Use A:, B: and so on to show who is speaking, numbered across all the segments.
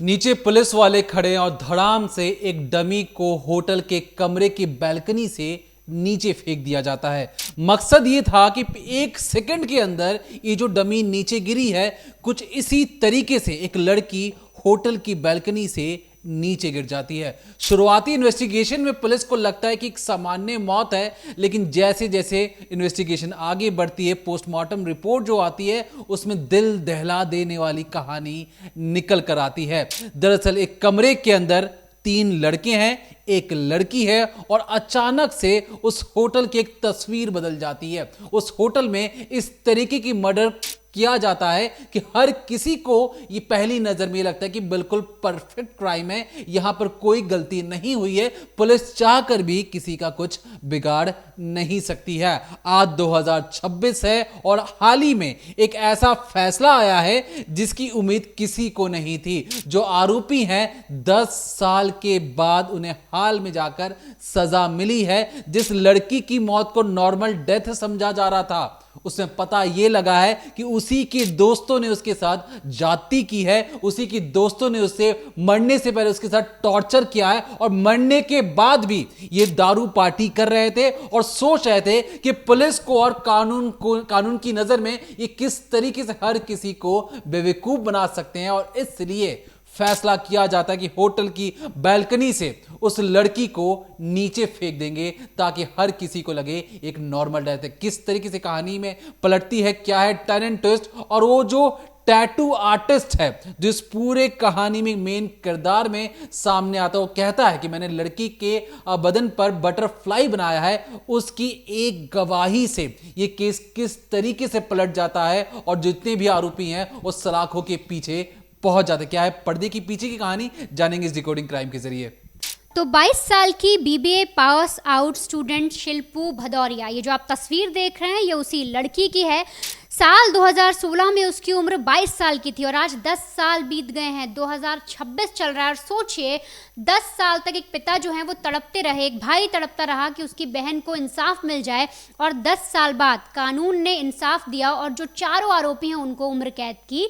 A: नीचे पुलिस वाले खड़े हैं और धड़ाम से एक डमी को होटल के कमरे की बैल्कनी से नीचे फेंक दिया जाता है। मकसद ये था कि एक सेकंड के अंदर ये जो डमी नीचे गिरी है, कुछ इसी तरीके से एक लड़की होटल की बैल्कनी से नीचे गिर जाती है। शुरुआती इन्वेस्टिगेशन में पुलिस को लगता है कि एक सामान्य मौत है, लेकिन जैसे जैसे इन्वेस्टिगेशन आगे बढ़ती है, पोस्टमार्टम रिपोर्ट जो आती है उसमें दिल दहला देने वाली कहानी निकल कर आती है। दरअसल एक कमरे के अंदर 3 लड़के हैं, एक लड़की है और अचानक से उस होटल की एक तस्वीर बदल जाती है। उस होटल में इस तरीके की मर्डर किया जाता है कि हर किसी को ये पहली नजर में लगता है कि बिल्कुल परफेक्ट क्राइम है, यहां पर कोई गलती नहीं हुई है, पुलिस चाहकर भी किसी का कुछ बिगाड़ नहीं सकती है। आज 2026 है और हाल ही में एक ऐसा फैसला आया है जिसकी उम्मीद किसी को नहीं थी। जो आरोपी हैं 10 साल के बाद उन्हें हाल में जाकर सजा मिली है। जिस लड़की की मौत को नॉर्मल डेथ समझा जा रहा था, उसमें पता यह लगा है कि उसी के दोस्तों ने उसके साथ जाति की है, उसी के दोस्तों ने उससे मरने से पहले उसके साथ टॉर्चर किया है और मरने के बाद भी ये दारू पार्टी कर रहे थे और सोच रहे थे कि पुलिस को और कानून की नजर में ये किस तरीके से हर किसी को बेवकूफ बना सकते हैं। और इसलिए फैसला किया जाता है कि होटल की बैल्कनी से उस लड़की को नीचे फेंक देंगे ताकि हर किसी को लगे एक नॉर्मल डेथ है। किस तरीके से कहानी में पलटती है, क्या है टर्न एंड ट्विस्ट, और वो जो टैटू आर्टिस्ट है जो इस पूरे कहानी में मेन किरदार में सामने आता है, वो कहता है कि मैंने लड़की के बदन पर बटरफ्लाई बनाया है। उसकी एक गवाही से ये केस किस तरीके से पलट जाता है और जितने भी आरोपी हैं उस सलाखों के पीछे पहुंच जाते। क्या है पर्दे की पीछे की कहानी, जानेंगे इस डिकोडिंग क्राइम के जरिए।
B: तो 22 साल की BBA pass out student Shilpu Bhadauria, ये जो आप तस्वीर देख रहे हैं ये उसी लड़की की है। साल 2016 में उसकी उम्र 22 साल की थी और आज 10 साल बीत गए हैं, 2026 चल रहा है। और सोचिए 10 साल तक एक पिता जो है वो तड़पते रहे, एक भाई तड़पता रहा कि उसकी बहन को इंसाफ मिल जाए, और 10 साल बाद कानून ने इंसाफ दिया और जो चारों आरोपी हैं उनको उम्र कैद की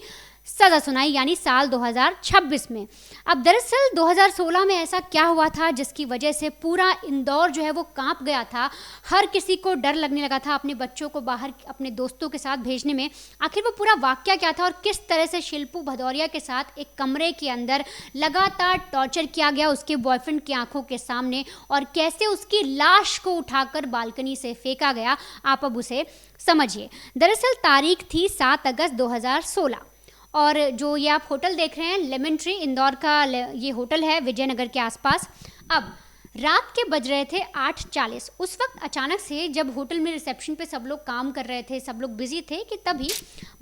B: सजा सुनाई, यानी साल 2026 में। अब दरअसल 2016 में ऐसा क्या हुआ था जिसकी वजह से पूरा इंदौर जो है वो कांप गया था। हर किसी को डर लगने लगा था अपने बच्चों को बाहर अपने दोस्तों के साथ भेजने में। आखिर वो पूरा वाकया क्या था और किस तरह से शिल्पू भदौरिया के साथ एक कमरे के अंदर लगातार टॉर्चर किया गया उसके बॉयफ्रेंड की आंखों के सामने, और कैसे उसकी लाश को उठाकर बालकनी से फेंका गया, आप अब उसे समझिए। दरअसल तारीख थी 7 अगस्त 2016 और जो ये आप होटल देख रहे हैं लेमन ट्री, इंदौर का ये होटल है विजयनगर के आसपास। अब रात के बज रहे थे 8:40। उस वक्त अचानक से जब होटल में रिसेप्शन पे सब लोग काम कर रहे थे, सब लोग बिजी थे, कि तभी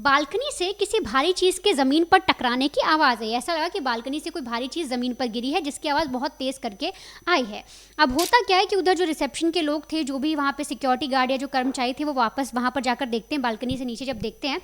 B: बालकनी से किसी भारी चीज़ के ज़मीन पर टकराने की आवाज़ आई। ऐसा लगा कि बालकनी से कोई भारी चीज़ ज़मीन पर गिरी है जिसकी आवाज़ बहुत तेज़ करके आई है। अब होता क्या है कि उधर जो रिसेप्शन के लोग थे, जो भी वहाँ पर सिक्योरिटी गार्ड या जो कर्मचारी थे, वो वापस वहाँ पर जाकर देखते हैं। बालकनी से नीचे जब देखते हैं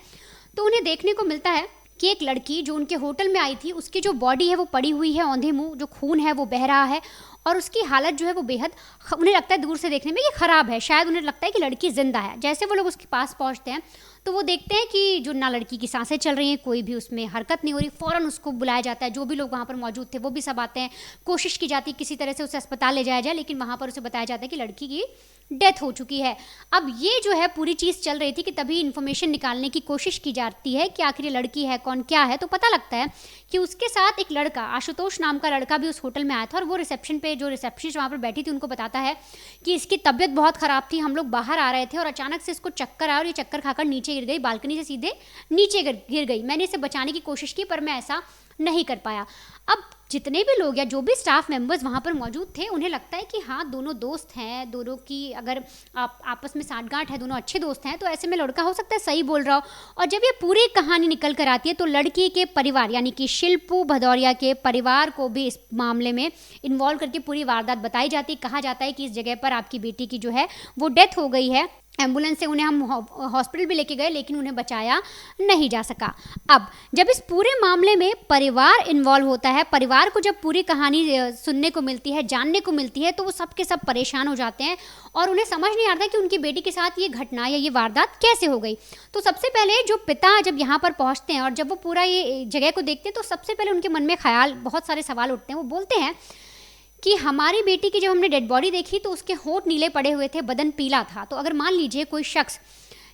B: तो उन्हें देखने को मिलता है कि एक लड़की जो उनके होटल में आई थी, उसकी जो बॉडी है वो पड़ी हुई है औंधे मुंह, जो खून है वो बह रहा है और उसकी हालत जो है वो बेहद, उन्हें लगता है दूर से देखने में कि ख़राब है। शायद उन्हें लगता है कि लड़की जिंदा है। जैसे वो लोग उसके पास पहुंचते हैं तो वो देखते हैं कि जो ना लड़की की सांसें चल रही हैं, कोई भी उसमें हरकत नहीं हो रही। फ़ौरन उसको बुलाया जाता है, जो भी लोग वहाँ पर मौजूद थे वो भी सब आते हैं। कोशिश की जाती है किसी तरह से उसे अस्पताल ले जाया जाए, लेकिन वहाँ पर उसे बताया जाता है कि लड़की की डेथ हो चुकी है। अब ये जो है पूरी चीज़ चल रही थी कि तभी इन्फॉर्मेशन निकालने की कोशिश की जाती है कि आखिर ये लड़की है कौन, क्या है। तो पता लगता है कि उसके साथ एक लड़का, आशुतोष नाम का लड़का भी उस होटल में आया था, और वो रिसेप्शन पे जो रिसेप्शनिस्ट वहाँ पर बैठी थी उनको बताता है कि इसकी तबीयत बहुत ख़राब थी, हम लोग बाहर आ रहे थे और अचानक से इसको चक्कर आया और ये चक्कर खाकर नीचे गिर गई, बालकनी से सीधे नीचे गिर गई। मैंने इसे बचाने की कोशिश की पर मैं ऐसा नहीं कर पाया। अब जितने भी लोग या जो भी स्टाफ मेंबर्स वहाँ पर मौजूद थे, उन्हें लगता है कि हाँ दोनों दोस्त हैं, दोनों की अगर आपस में साठगांठ है, दोनों अच्छे दोस्त हैं, तो ऐसे में लड़का हो सकता है सही बोल रहा हो। और जब ये पूरी कहानी निकल कर आती है तो लड़की के परिवार यानी कि शिल्पू भदौरिया के परिवार को भी इस मामले में इन्वॉल्व करके पूरी वारदात बताई जाती है। कहा जाता है कि इस जगह पर आपकी बेटी की जो है वो डेथ हो गई है एम्बुलेंस से उन्हें हम हॉस्पिटल भी लेके गए, लेकिन उन्हें बचाया नहीं जा सका। अब जब इस पूरे मामले में परिवार इन्वॉल्व होता है, परिवार को जब पूरी कहानी सुनने को मिलती है, जानने को मिलती है, तो वो सब के सब परेशान हो जाते हैं और उन्हें समझ नहीं आता कि उनकी बेटी के साथ ये घटना या ये वारदात कैसे हो गई। तो सबसे पहले जो पिता जब यहाँ पर पहुँचते हैं और जब वो पूरा ये जगह को देखते हैं, तो सबसे पहले उनके मन में ख्याल, बहुत सारे सवाल उठते हैं। वो बोलते हैं कि हमारी बेटी की जब हमने डेड बॉडी देखी तो उसके होंठ नीले पड़े हुए थे, बदन पीला था। तो अगर मान लीजिए कोई शख्स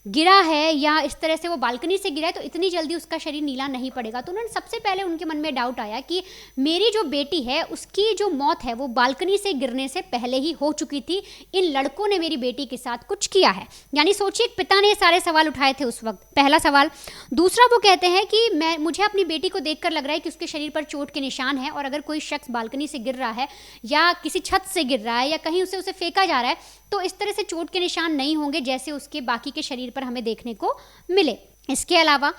B: गिरा है या इस तरह से वो बालकनी से गिरा है, तो इतनी जल्दी उसका शरीर नीला नहीं पड़ेगा। तो उन्होंने सबसे पहले उनके मन में डाउट आया कि मेरी जो बेटी है उसकी जो मौत है वो बालकनी से गिरने से पहले ही हो चुकी थी, इन लड़कों ने मेरी बेटी के साथ कुछ किया है। यानी सोचिए, पिता ने ये सारे सवाल उठाए थे उस वक्त, पहला सवाल। दूसरा, वो कहते हैं कि मुझे अपनी बेटी को देखकर लग रहा है कि उसके शरीर पर चोट के निशान है, और अगर कोई शख्स बालकनी से गिर रहा है या किसी छत से गिर रहा है या कहीं उसे फेंका जा रहा है, तो इस तरह से चोट के निशान नहीं होंगे जैसे उसके बाकी के शरीर पर हमें देखने को मिले। इसके अलावा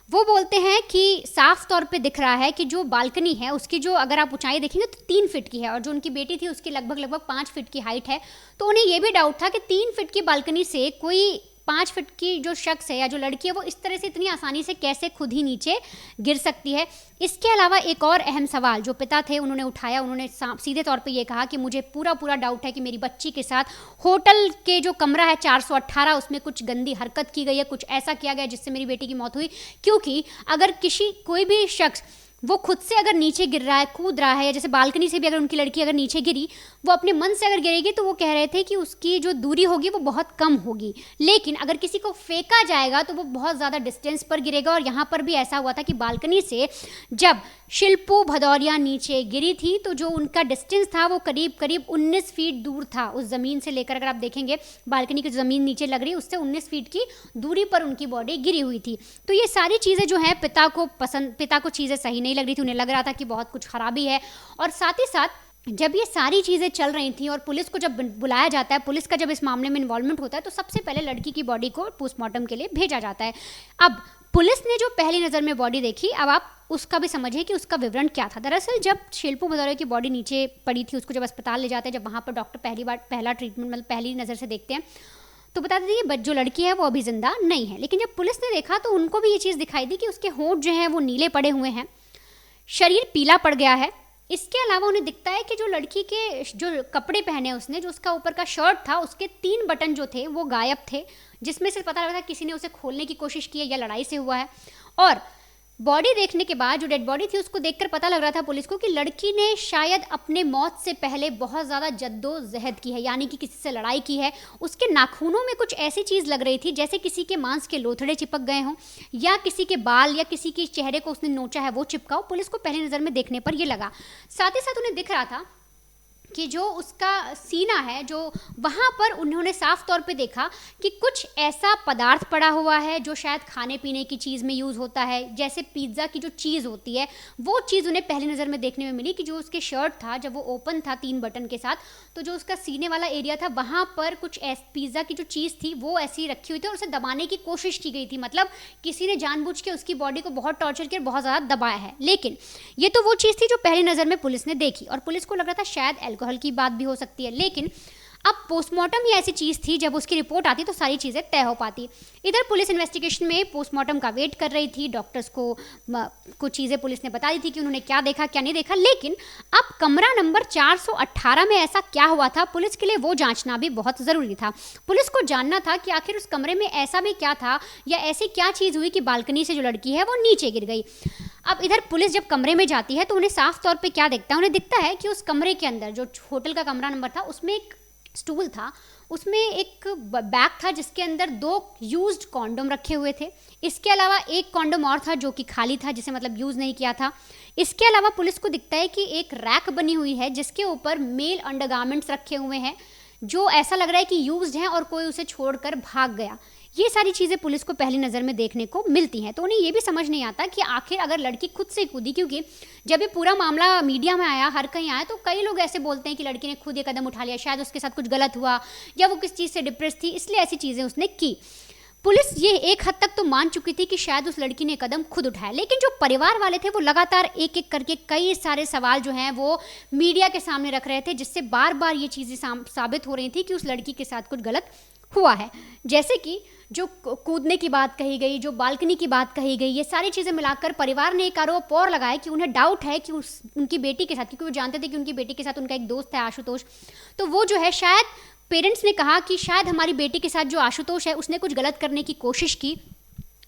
B: वो बोलते हैं कि साफ तौर पे दिख रहा है कि जो बालकनी है उसकी जो अगर आप ऊंचाई देखेंगे तो 3 फीट की है, और जो उनकी बेटी थी उसकी लगभग 5 फीट की हाइट है। तो उन्हें ये भी डाउट था कि 3 फीट की बालकनी से कोई 5 फीट की जो शख्स है या जो लड़की है वो इस तरह से इतनी आसानी से कैसे खुद ही नीचे गिर सकती है। इसके अलावा एक और अहम सवाल जो पिता थे उन्होंने उठाया, उन्होंने सीधे तौर पे ये कहा कि मुझे पूरा डाउट है कि मेरी बच्ची के साथ होटल के जो कमरा है 418 उसमें कुछ गंदी हरकत की गई है, कुछ ऐसा किया गया जिससे मेरी बेटी की मौत हुई। क्योंकि अगर कोई भी शख्स वो खुद से अगर नीचे गिर रहा है, कूद रहा है, या जैसे बालकनी से भी अगर उनकी लड़की अगर नीचे गिरी, वो अपने मन से अगर गिरेगी तो वो कह रहे थे कि उसकी जो दूरी होगी वो बहुत कम होगी। लेकिन अगर किसी को फेंका जाएगा तो वो बहुत ज़्यादा डिस्टेंस पर गिरेगा। और यहाँ पर भी ऐसा हुआ था कि बालकनी से जब शिल्पू भदौरिया नीचे गिरी थी तो जो उनका डिस्टेंस था वो करीब 19 फीट दूर था उस ज़मीन से लेकर। अगर आप देखेंगे बालकनी की ज़मीन नीचे लग रही है उससे 19 फीट की दूरी पर उनकी बॉडी गिरी हुई थी। तो ये सारी चीज़ें जो हैं पिता को चीज़ें सही नहीं लग रही थी, उन्हें लग रहा था कि बहुत कुछ खराबी है। और साथ ही साथ जब ये सारी चीज़ें चल रही थी और पुलिस को जब बुलाया जाता है, पुलिस का जब इस मामले में इन्वॉल्वमेंट होता है, तो सबसे पहले लड़की की बॉडी को पोस्टमार्टम के लिए भेजा जाता है। अब पुलिस ने जो पहली नज़र में बॉडी देखी, अब आप उसका भी समझिए कि उसका विवरण क्या था। दरअसल जब शिल्पू भदौरिया की बॉडी नीचे पड़ी थी, उसको जब अस्पताल ले जाते हैं, जब वहाँ पर डॉक्टर पहला ट्रीटमेंट मतलब पहली नज़र से देखते हैं, तो बता दें जो लड़की है वो अभी जिंदा नहीं है। लेकिन जब पुलिस ने देखा तो उनको भी ये चीज़ दिखाई दी कि उसके होंठ जो हैं वो नीले पड़े हुए हैं, शरीर पीला पड़ गया है। इसके अलावा उन्हें दिखता है कि जो लड़की के जो कपड़े पहने उसने, जो उसका ऊपर का शर्ट था, उसके 3 बटन जो थे वो गायब थे, जिसमें से पता लगा था किसी ने उसे खोलने की कोशिश की है या लड़ाई से हुआ है। और बॉडी देखने के बाद, जो डेड बॉडी थी उसको देखकर पता लग रहा था पुलिस को कि लड़की ने शायद अपने मौत से पहले बहुत ज़्यादा जद्दोजहद की है, यानी कि किसी से लड़ाई की है। उसके नाखूनों में कुछ ऐसी चीज़ लग रही थी जैसे किसी के मांस के लोथड़े चिपक गए हों, या किसी के बाल या किसी के चेहरे को उसने नोचा है वो चिपका हो। पुलिस को पहली नज़र में देखने पर ये लगा। साथ ही साथ उन्हें दिख रहा था कि जो उसका सीना है, जो वहाँ पर उन्होंने साफ तौर पे देखा कि कुछ ऐसा पदार्थ पड़ा हुआ है जो शायद खाने पीने की चीज़ में यूज़ होता है, जैसे पिज़्ज़ा की जो चीज़ होती है वो चीज़ उन्हें पहली नज़र में देखने में मिली कि जो उसके शर्ट था जब वो ओपन था 3 बटन के साथ, तो जो उसका सीने वाला एरिया था वहाँ पर कुछ पिज़्ज़ा की जो चीज़ थी वो ऐसी रखी हुई थी और उसे दबाने की कोशिश की गई थी। मतलब किसी ने जानबूझ के उसकी बॉडी को बहुत टॉर्चर किया, बहुत ज़्यादा दबाया है। लेकिन ये तो वो चीज़ थी जो पहली नज़र में पुलिस ने देखी और पुलिस को लग रहा था शायद अल्कोहल की बात भी हो सकती है। लेकिन अब पोस्टमार्टम ही ऐसी चीज़ थी, जब उसकी रिपोर्ट आती तो सारी चीज़ें तय हो पाती। इधर पुलिस इन्वेस्टिगेशन में पोस्टमार्टम का वेट कर रही थी। डॉक्टर्स को कुछ चीज़ें पुलिस ने बता दी थी कि उन्होंने क्या देखा क्या नहीं देखा। लेकिन अब कमरा नंबर 418 में ऐसा क्या हुआ था, पुलिस के लिए वो जांचना भी बहुत ज़रूरी था। पुलिस को जानना था कि आखिर उस कमरे में ऐसा भी क्या था या ऐसी क्या चीज़ हुई कि बालकनी से जो लड़की है वो नीचे गिर गई। अब इधर पुलिस जब कमरे में जाती है तो उन्हें साफ तौर पे क्या दिखता है, उन्हें दिखता है कि उस कमरे के अंदर, जो होटल का कमरा नंबर था, उसमें एक स्टूल था, उसमें एक बैग था जिसके अंदर 2 यूज्ड कॉन्डोम रखे हुए थे। इसके अलावा एक कॉन्डोम और था जो कि खाली था, जिसे मतलब यूज़ नहीं किया था। इसके अलावा पुलिस को दिखता है कि एक रैक बनी हुई है जिसके ऊपर मेल अंडरगारमेंट्स रखे हुए हैं जो ऐसा लग रहा है कि यूज्ड हैं और कोई उसे छोड़कर भाग गया। ये सारी चीज़ें पुलिस को पहली नज़र में देखने को मिलती हैं। तो उन्हें ये भी समझ नहीं आता कि आखिर अगर लड़की खुद से कूदी, क्योंकि जब ये पूरा मामला मीडिया में आया, हर कहीं आया, तो कई लोग ऐसे बोलते हैं कि लड़की ने खुद ये कदम उठा लिया, शायद उसके साथ कुछ गलत हुआ या वो किस चीज़ से डिप्रेस थी, इसलिए ऐसी चीज़ें उसने की। पुलिस ये एक हद तक तो मान चुकी थी कि शायद उस लड़की ने कदम खुद उठाया, लेकिन जो परिवार वाले थे वो लगातार एक एक करके कई सारे सवाल जो हैं वो मीडिया के सामने रख रहे थे, जिससे बार बार ये चीज़ें साबित हो रही थी कि उस लड़की के साथ कुछ गलत हुआ है। जैसे कि जो कूदने की बात कही गई, जो बालकनी की बात कही गई, ये सारी चीज़ें मिलाकर परिवार ने एक आरोप और लगाया कि उन्हें डाउट है कि उनकी बेटी के साथ, क्योंकि वो जानते थे कि उनकी बेटी के साथ उनका एक दोस्त है आशुतोष, तो वो जो है शायद पेरेंट्स ने कहा कि शायद हमारी बेटी के साथ जो आशुतोष है उसने कुछ गलत करने की कोशिश की,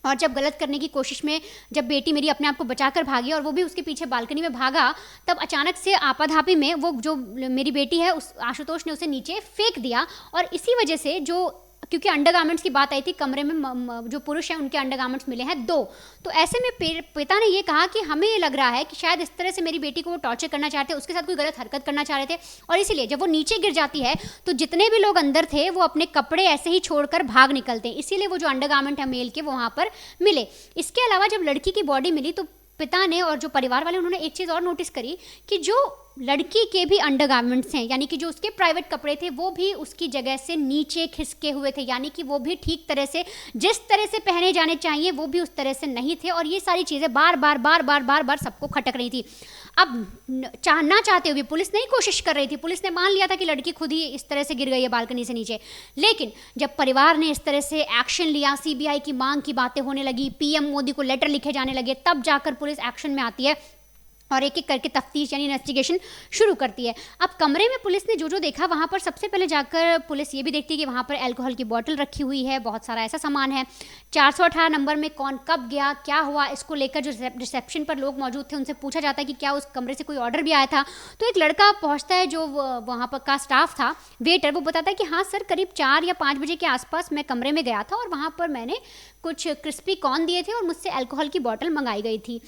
B: और जब गलत करने की कोशिश में जब बेटी मेरी अपने आप को बचाकर भागी और वो भी उसके पीछे बालकनी में भागा, तब अचानक से आपाधापी में वो जो मेरी बेटी है उस आशुतोष ने उसे नीचे फेंक दिया। और इसी वजह से जो, क्योंकि अंडरगारमेंट्स की बात आई थी, कमरे में जो पुरुष हैं उनके अंडरगारमेंट्स मिले हैं 2, तो ऐसे में पिता ने ये कहा कि हमें ये लग रहा है कि शायद इस तरह से मेरी बेटी को वो टॉर्चर करना चाहते, उसके साथ कोई गलत हरकत करना चाह रहे थे, और इसीलिए जब वो नीचे गिर जाती है तो जितने भी लोग अंदर थे वो अपने कपड़े ऐसे ही छोड़कर भाग निकलते हैं, इसीलिए वो जो अंडरगारमेंट है मेल के वो वहाँ पर मिले। इसके अलावा जब लड़की की बॉडी मिली तो पिता ने और जो परिवार वाले उन्होंने एक चीज़ और नोटिस करी कि जो लड़की के भी अंडरगारमेंट्स हैं, यानी कि जो उसके प्राइवेट कपड़े थे वो भी उसकी जगह से नीचे खिसके हुए थे, यानी कि वो भी ठीक तरह से, जिस तरह से पहने जाने चाहिए वो भी उस तरह से नहीं थे, और ये सारी चीज़ें बार बार सबको खटक रही थी। अब ना चाहते हुए पुलिस नहीं कोशिश कर रही थी, पुलिस ने मान लिया था कि लड़की खुद ही इस तरह से गिर गई है बालकनी से नीचे, लेकिन जब परिवार ने इस तरह से एक्शन लिया, सीबीआई की मांग की बातें होने लगी, पीएम मोदी को लेटर लिखे जाने लगे, तब जाकर पुलिस एक्शन में आती है और एक एक करके तफ्तीश यानी इन्वेस्टिगेशन शुरू करती है। अब कमरे में पुलिस ने जो जो देखा, वहाँ पर सबसे पहले जाकर पुलिस ये भी देखती है कि वहाँ पर अल्कोहल की बोतल रखी हुई है, बहुत सारा ऐसा सामान है। 418 नंबर में कौन कब गया, क्या हुआ, इसको लेकर जो रिसेप्शन पर लोग मौजूद थे उनसे पूछा जाता है कि क्या उस कमरे से कोई ऑर्डर भी आया था। तो एक लड़का पहुँचता है जो वहाँ पर का स्टाफ था, वेटर, वो बताता है कि हाँ सर, करीब 4 या 5 बजे के आसपास मैं कमरे में गया था और वहाँ पर मैंने कुछ क्रिस्पी कॉर्न दिए थे और मुझसे अल्कोहल की बोतल मंगाई गई थी।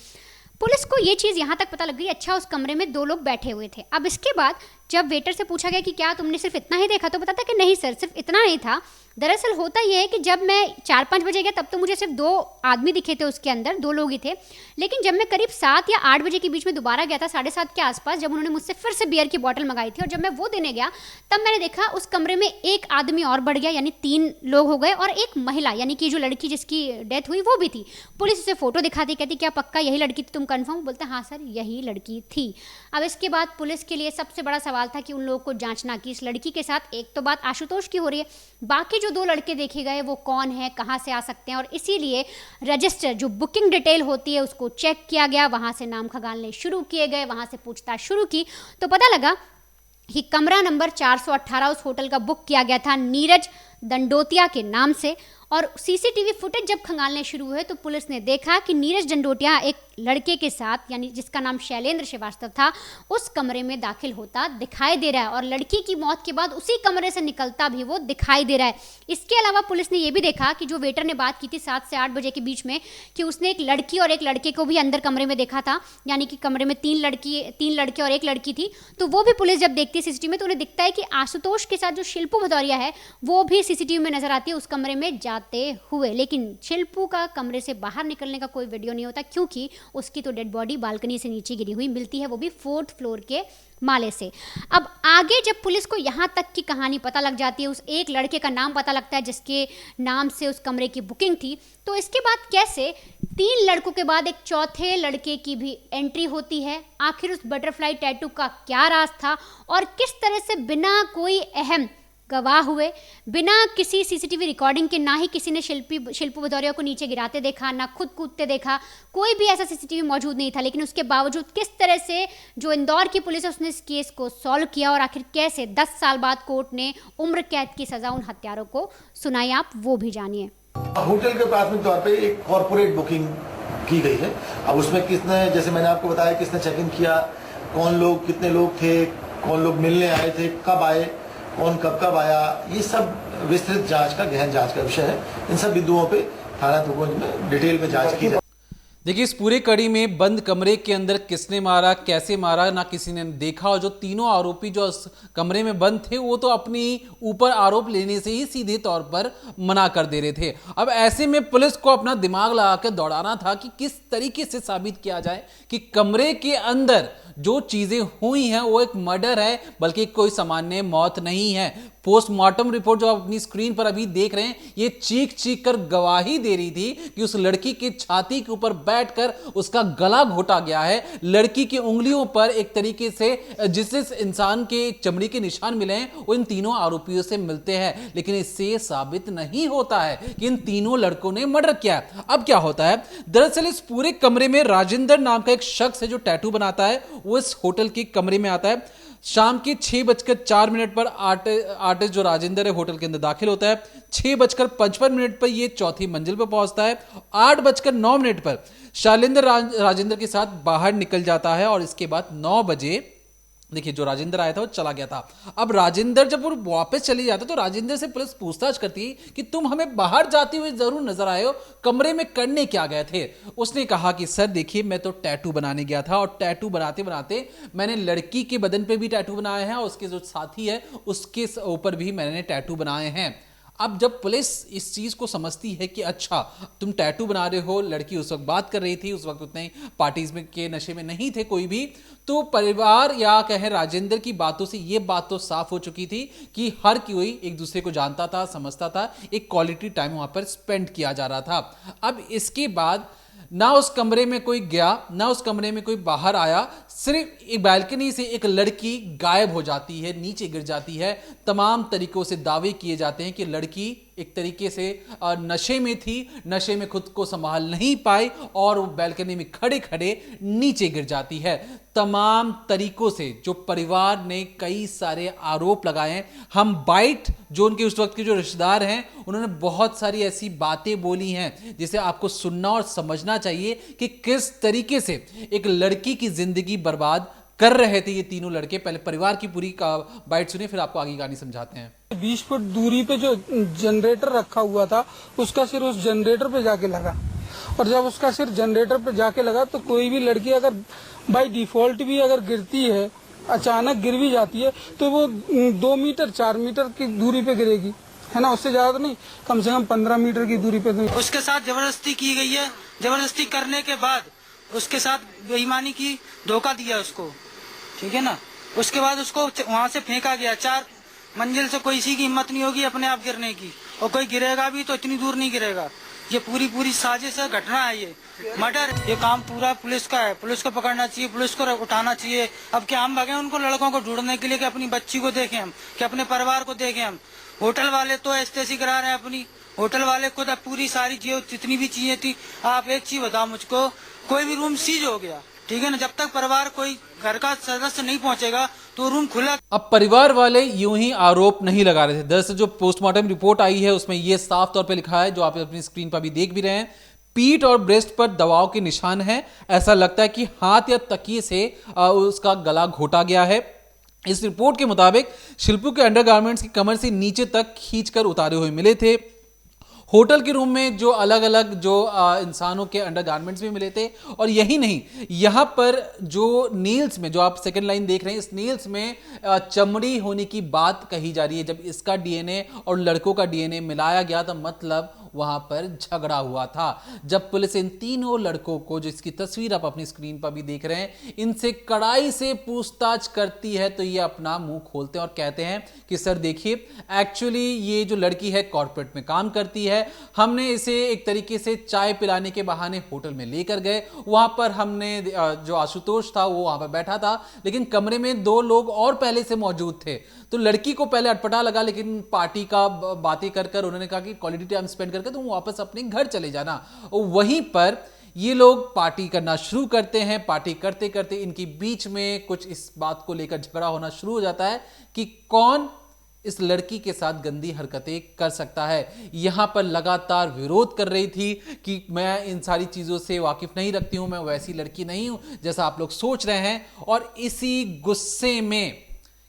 B: पुलिस को ये चीज़ यहाँ तक पता लग गई, अच्छा उस कमरे में 2 लोग बैठे हुए थे। अब इसके बाद जब वेटर से पूछा गया कि क्या तुमने सिर्फ इतना ही देखा, तो बताता कि नहीं सर, सिर्फ इतना नहीं था। दरअसल होता यह है कि जब मैं 4-5 बजे गया तब तो मुझे सिर्फ 2 आदमी दिखे थे उसके अंदर, 2 लोग ही थे, लेकिन जब मैं करीब 7 या 8 बजे के बीच में दोबारा गया था, 7:30 के आसपास, जब उन्होंने मुझसे फिर से बियर की बोतल मंगाई थी और जब मैं वो देने गया तब मैंने देखा उस कमरे में एक आदमी और बढ़ गया, यानी 3 लोग हो गए, और एक महिला, यानी कि जो लड़की जिसकी डेथ हुई वो भी थी। पुलिस उसे फोटो दिखाती, कहती क्या पक्का यही लड़की थी, तुम कन्फर्म? बोलते हाँ सर यही लड़की थी। अब इसके बाद पुलिस के लिए सबसे बड़ा सवाल था कि उन लोगों को जांचना कि इस लड़की के साथ, एक तो बात आशुतोष की हो रही है, बाकी जो 2 लड़के देखे गए वो कौन है, कहाँ से आ सकते हैं, और इसीलिए रजिस्टर जो बुकिंग डिटेल होती है उसको चेक किया गया, वहाँ से नाम खंगालने शुरू किए गए, वहाँ से पूछताछ शुरू की, तो पता लगा कि कमरा नंबर 418 उस होटल का बुक किया गया था नीरज दंडोतिया के नाम से। और सीसीटीवी फुटेज जब खंगालने शुरू हुए तो पुलिस ने देखा कि नीरज दंडोतिया एक लड़के के साथ, यानी जिसका नाम शैलेंद्र श्रीवास्तव था, उस कमरे में दाखिल होता दिखाई दे रहा है, और लड़की की मौत के बाद उसी कमरे से निकलता भी वो दिखाई दे रहा है। इसके अलावा पुलिस ने ये भी देखा कि जो वेटर ने बात की थी 7 से 8 बजे के बीच में, कि उसने एक लड़की और एक लड़के को भी अंदर कमरे में देखा था, यानी कि कमरे में 3 लड़के और एक लड़की थी। तो वो भी पुलिस जब देखती है सीसीटीवी में तो उन्हें दिखता है कि आशुतोष के साथ जो शिल्पू भदौरिया है वो भी सीसीटीवी में नजर आती है उस कमरे में जाते हुए, लेकिन शिल्पू का कमरे से बाहर निकलने का कोई वीडियो नहीं होता, क्योंकि उसकी तो डेड बॉडी बालकनी से नीचे गिरी हुई मिलती है, वो भी 4th फ्लोर के माले से। अब आगे जब पुलिस को यहाँ तक की कहानी पता लग जाती है, उस एक लड़के का नाम पता लगता है जिसके नाम से उस कमरे की बुकिंग थी, तो इसके बाद कैसे 3 लड़कों के बाद एक चौथे लड़के की भी एंट्री होती है। आखिर उस बटरफ्लाई टैटू का क्या राज था और किस तरह से बिना कोई अहम गवाह हुए, बिना किसी सीसीटीवी रिकॉर्डिंग के, ना ही किसी ने शिल्पू भदौरिया को नीचे गिराते देखा, ना खुद कूदते देखा, कोई भी ऐसा सीसीटीवी मौजूद नहीं था, लेकिन उसके बावजूद किस तरह से जो इंदौर की पुलिस है उसने इस केस को सॉल्व किया और आखिर कैसे 10 साल बाद कोर्ट ने उम्र कैद की सजा उन हत्यारों को सुनाई, आप वो भी जानिए।
C: होटल के प्राथमिक तौर पे एक कॉर्पोरेट बुकिंग की गई है। अब उसमें किसने, जैसे मैंने आपको बताया, किसने चेक इन किया, कौन लोग, कितने लोग थे, कौन लोग मिलने आए थे, कब आए, कौन कब आया, ये सब विस्तृत जांच का, गहन जांच का विषय है। इन सब बिंदुओं पे थाना तुर्कोंज में डिटेल में जांच की जाए।
A: देखिए, इस पूरे कड़ी में बंद कमरे के अंदर किसने मारा, कैसे मारा, ना किसी ने देखा, और जो तीनों आरोपी जो उस कमरे में बंद थे वो तो अपनी ऊपर आरोप लेने से ही सीधे तौर पर मना कर दे रहे थे। अब ऐसे में पुलिस को अपना दिमाग लगाकर दौड़ाना था कि किस तरीके से साबित किया जाए कि कमरे के अंदर जो चीजें हुई हैं वो एक मर्डर है, बल्कि कोई सामान्य मौत नहीं है। पोस्टमार्टम रिपोर्ट जो आप अपनी स्क्रीन पर अभी देख रहे हैं, ये चीख चीख कर गवाही दे रही थी कि उस लड़की की छाती के ऊपर बैठकर उसका गला घोटा गया है। लड़की की उंगलियों पर एक तरीके से जिस जिस इंसान के चमड़ी के निशान मिले हैं वो इन तीनों आरोपियों से मिलते हैं, लेकिन इससे ये साबित नहीं होता है कि इन तीनों लड़कों ने मर्डर किया है। अब क्या होता है, दरअसल इस पूरे कमरे में राजेंद्र नाम का एक शख्स है जो टैटू बनाता है, वो इस होटल के कमरे में आता है। शाम के 6:04 पर आर्टिस्ट जो राजेंद्र है होटल के अंदर दाखिल होता है। 6:55 पर ये चौथी मंजिल पर पहुंचता है। 8:09 पर शैलेंद्र राजेंद्र के साथ बाहर निकल जाता है और इसके बाद 9 बजे देखिए जो राजेंद्र आया था वो चला गया था। अब राजेंद्र जब वो वापस चले जाता तो राजेंद्र से पुलिस पूछताछ करती कि तुम हमें बाहर जाते हुए जरूर नजर आए हो, कमरे में करने क्या गए थे? उसने कहा कि सर देखिए मैं तो टैटू बनाने गया था और टैटू बनाते बनाते मैंने लड़की के बदन पे भी टैटू बनाए हैं और उसके जो साथी है उसके ऊपर भी मैंने टैटू बनाए हैं। अब जब पुलिस इस चीज को समझती है कि अच्छा तुम टैटू बना रहे हो, लड़की उस वक्त बात कर रही थी, उस वक्त उतने पार्टीज में के नशे में नहीं थे कोई भी, तो परिवार या कहें राजेंद्र की बातों से ये बात तो साफ हो चुकी थी कि हर कोई एक दूसरे को जानता था, समझता था, एक क्वालिटी टाइम वहां पर स्पेंड किया जा रहा था। अब इसके बाद ना उस कमरे में कोई गया, ना उस कमरे में कोई बाहर आया, सिर्फ एक बैल्कनी से एक लड़की गायब हो जाती है, नीचे गिर जाती है। तमाम तरीकों से दावे किए जाते हैं कि लड़की एक तरीके से नशे में थी, नशे में खुद को संभाल नहीं पाई और वो बैल्कनी में खड़े खड़े नीचे गिर जाती है। तमाम तरीकों से जो परिवार ने कई सारे आरोप लगाए हैं, हम बाइट जो उनके उस वक्त के जो रिश्तेदार हैं उन्होंने बहुत सारी ऐसी बातें बोली हैं जिसे आपको सुनना और समझना चाहिए कि किस तरीके से एक लड़की की जिंदगी बर्बाद कर रहे थे ये तीनों लड़के। पहले परिवार की पूरी बाइट सुनिए, फिर आपको आगे कहानी समझाते हैं।
D: 20 फुट दूरी पे जो जनरेटर रखा हुआ था उसका सिर उस जनरेटर पे जाके लगा, और जब उसका सिर जनरेटर पे जाके लगा तो कोई भी लड़की अगर बाय डिफॉल्ट भी अगर गिरती है, अचानक गिर भी जाती है, तो वो 2 मीटर 4 मीटर की दूरी पे गिरेगी, है ना, उससे ज्यादा तो नहीं, कम से कम 15 मीटर की दूरी पे। तो
E: उसके साथ जबरदस्ती की गई है, जबरदस्ती करने के बाद उसके साथ बेईमानी की, धोखा दिया उसको, ठीक है ना। उसके बाद उसको वहाँ से फेंका गया। 4 मंजिल से कोई किसी की हिम्मत नहीं होगी अपने आप गिरने की, और कोई गिरेगा भी तो इतनी दूर नहीं गिरेगा। ये पूरी साजिश है, घटना है, ये मर्डर। ये काम पूरा पुलिस का है, पुलिस को पकड़ना चाहिए, पुलिस को उठाना चाहिए। अब क्या हम भागे उनको लड़कों को ढूंढने के लिए कि अपनी बच्ची को देखें हम, कि अपने परिवार को देखें हम। होटल वाले तो ऐसी करा रहे हैं अपनी, होटल वाले खुद पूरी सारी जितनी भी चीजें थी। आप एक चीज बताओ मुझको, कोई भी रूम सीज हो गया, ठीक है ना, जब तक परिवार कोई घर का सदस्य नहीं पहुंचेगा तो रूम खुला।
A: अब परिवार वाले यूं ही आरोप नहीं लगा रहे थे। दरअसल जो पोस्टमार्टम रिपोर्ट आई है उसमें यह साफ तौर पे लिखा है, जो आप अपनी स्क्रीन पर भी देख भी रहे हैं, पीठ और ब्रेस्ट पर दबाव के निशान हैं। ऐसा लगता है कि हाथ या तकिए से उसका गला घोटा गया है। इस रिपोर्ट के मुताबिक शिल्पू के अंडरगारमेंट्स की कमर से नीचे तक खींचकर उतारे हुए मिले थे। होटल के रूम में जो अलग अलग जो इंसानों के अंडरगारमेंट्स भी मिले थे, और यही नहीं, यहाँ पर जो नील्स में जो आप सेकंड लाइन देख रहे हैं, इस नील्स में चमड़ी होने की बात कही जा रही है। जब इसका डीएनए और लड़कों का डीएनए मिलाया गया तो मतलब वहां पर झगड़ा हुआ था। जब पुलिस इन तीनों लड़कों को, जिसकी तस्वीर आप अपनी स्क्रीन पर भी देख रहे हैं, इनसे कड़ाई से पूछताछ करती है तो ये अपना मुंह खोलते हैं और कहते हैं कि सर देखिए, एक्चुअली ये जो लड़की है कॉर्पोरेट में काम करती है, हमने इसे एक तरीके से चाय पिलाने के बहाने होटल में लेकर गए। वहां पर हमने जो आशुतोष था वो वहां पर बैठा था, लेकिन कमरे में 2 लोग और पहले से मौजूद थे। तो लड़की को पहले अटपटा लगा, लेकिन पार्टी का बातें कर उन्होंने कहा कि क्वालिटी टाइम स्पेंड करके तुम वापस अपने घर चले जाना। और वहीं पर ये लोग पार्टी करना शुरू करते हैं। पार्टी करते करते इनके बीच में कुछ इस बात को लेकर झगड़ा होना शुरू हो जाता है कि कौन इस लड़की के साथ गंदी हरकतें कर सकता है। यहां पर लगातार विरोध कर रही थी कि मैं इन सारी चीजों से वाकिफ नहीं रखती हूं, मैं वैसी लड़की नहीं हूं जैसा आप लोग सोच रहे हैं। और इसी गुस्से में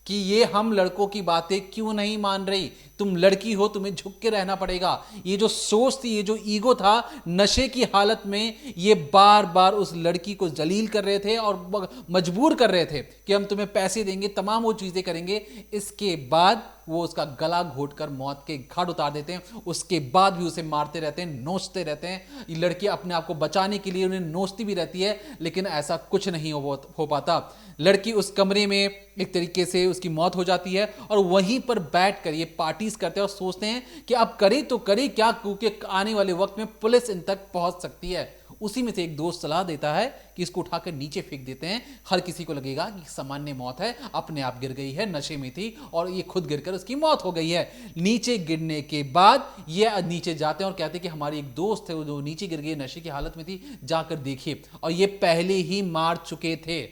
A: कि ये हम लड़कों की बातें क्यों नहीं मान रही, तुम लड़की हो, तुम्हें झुक के रहना पड़ेगा। ये जो सोच थी, ये जो ईगो था, नशे की हालत में ये बार बार उस लड़की को जलील कर रहे थे और मजबूर कर रहे थे कि हम तुम्हें पैसे देंगे, तमाम वो चीजें करेंगे। इसके बाद वो उसका गला घोटकर मौत के घाट उतार देते हैं। उसके बाद भी उसे मारते रहते हैं, नोचते रहते हैं। ये लड़की अपने आप को बचाने के लिए उन्हें नोचती भी रहती है, लेकिन ऐसा कुछ नहीं हो पाता। लड़की उस कमरे में एक तरीके से उसकी मौत हो जाती है और वहीं पर बैठकर ये पार्टीज करते हैं और सोचते हैं कि अब करे तो करे क्या, क्योंकि आने वाले वक्त में पुलिस इन तक पहुंच सकती है। उसी में से एक दोस्त सलाह देता है कि इसको उठाकर नीचे फेंक देते हैं। हर किसी को लगेगा कि सामान्य मौत है, अपने आप गिर गई है, नशे में थी और ये खुद गिरकर उसकी मौत हो गई है। नीचे गिरने के बाद ये नीचे जाते हैं और कहते हैं कि हमारी एक दोस्त है जो नीचे गिर गई, नशे की हालत में थी, जाकर देखिए। और ये पहले ही मार चुके थे।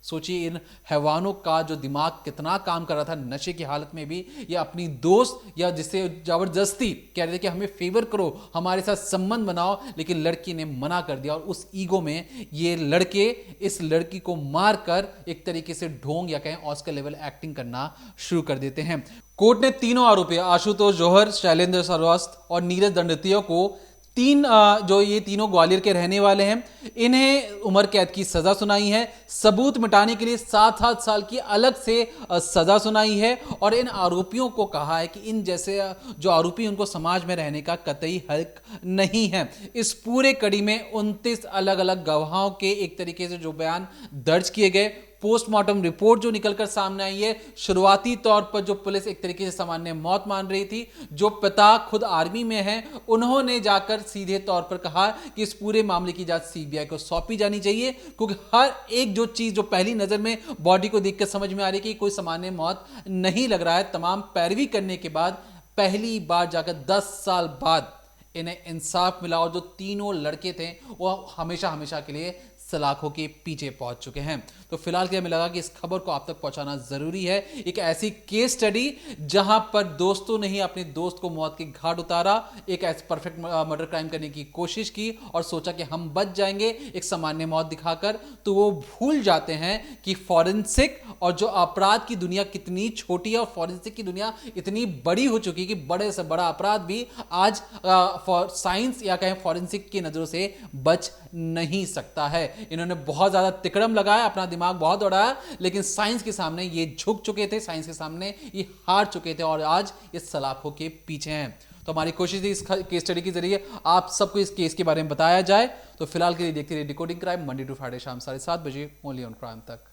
A: सोचिए इन हैवानों का जो दिमाग कितना काम कर रहा था नशे की हालत में भी। ये अपनी दोस्त या जिसे जबरदस्ती कह रहे थे कि हमें फेवर करो, हमारे साथ संबंध बनाओ, लेकिन लड़की ने मना कर दिया और उस ईगो में ये लड़के इस लड़की को मारकर एक तरीके से ढोंग या कहें ऑस्कर लेवल एक्टिंग करना शुरू कर देते हैं। कोर्ट ने तीनों आरोपी आशुतोष जौहर, शैलेंद्र श्रीवास्तव और नीरज दंडतिया को जो ये तीनों ग्वालियर के रहने वाले हैं, इन्हें उम्र कैद की सजा सुनाई है। सबूत मिटाने के लिए 7-7 साल की अलग से सजा सुनाई है और इन आरोपियों को कहा है कि इन जैसे जो आरोपी उनको समाज में रहने का कतई हक नहीं है। इस पूरे कड़ी में 29 अलग अलग गवाहों के एक तरीके से जो बयान दर्ज किए गए, पोस्टमार्टम रिपोर्ट जो निकलकर सामने आई है, शुरुआती तौर पर जो पुलिस एक तरीके से सामान्य मौत मान रही थी, जो पिता खुद आर्मी में हैं, उन्होंने जाकर सीधे तौर पर कहा कि इस पूरे मामले की जांच सीबीआई को सौंपी जानी चाहिए, क्योंकि हर एक जो चीज जो पहली नजर में बॉडी को देखकर समझ में आ रही है कि कोई सामान्य मौत नहीं लग रहा है, तमाम पैरवी करने के बाद पहली बार जाकर 10 साल बाद इन्हें इंसाफ मिला और जो तीनों लड़के थे वो हमेशा हमेशा के लिए सलाखों के पीछे पहुंच चुके हैं। तो फिलहाल क्या हमें लगा कि इस खबर को आप तक पहुंचाना जरूरी है। एक ऐसी केस स्टडी जहां पर दोस्तों ने ही अपने दोस्त को मौत के घाट उतारा, एक ऐसे परफेक्ट मर्डर क्राइम करने की कोशिश की और सोचा कि हम बच जाएंगे एक सामान्य मौत दिखाकर, तो वो भूल जाते हैं कि फॉरेंसिक और जो अपराध की दुनिया कितनी छोटी है और फॉरेंसिक की दुनिया इतनी बड़ी हो चुकी है कि बड़े से बड़ा अपराध भी आज साइंस या कहें फॉरेंसिक की नजरों से बच नहीं सकता है। इन्होंने बहुत ज्यादा तिकड़म लगाया, अपना दिमाग बहुत दौड़ाया, लेकिन साइंस के सामने ये झुक चुके थे, साइंस के सामने ये हार चुके थे और आज ये सलाखों के पीछे हैं। तो हमारी कोशिश थी इस केस स्टडी के जरिए आप सबको इस केस के बारे में बताया जाए। तो फिलहाल के लिए देखते रहिए decoding crime, Monday to Friday शाम 7:30 बजे ओनली ऑन क्राइम तक।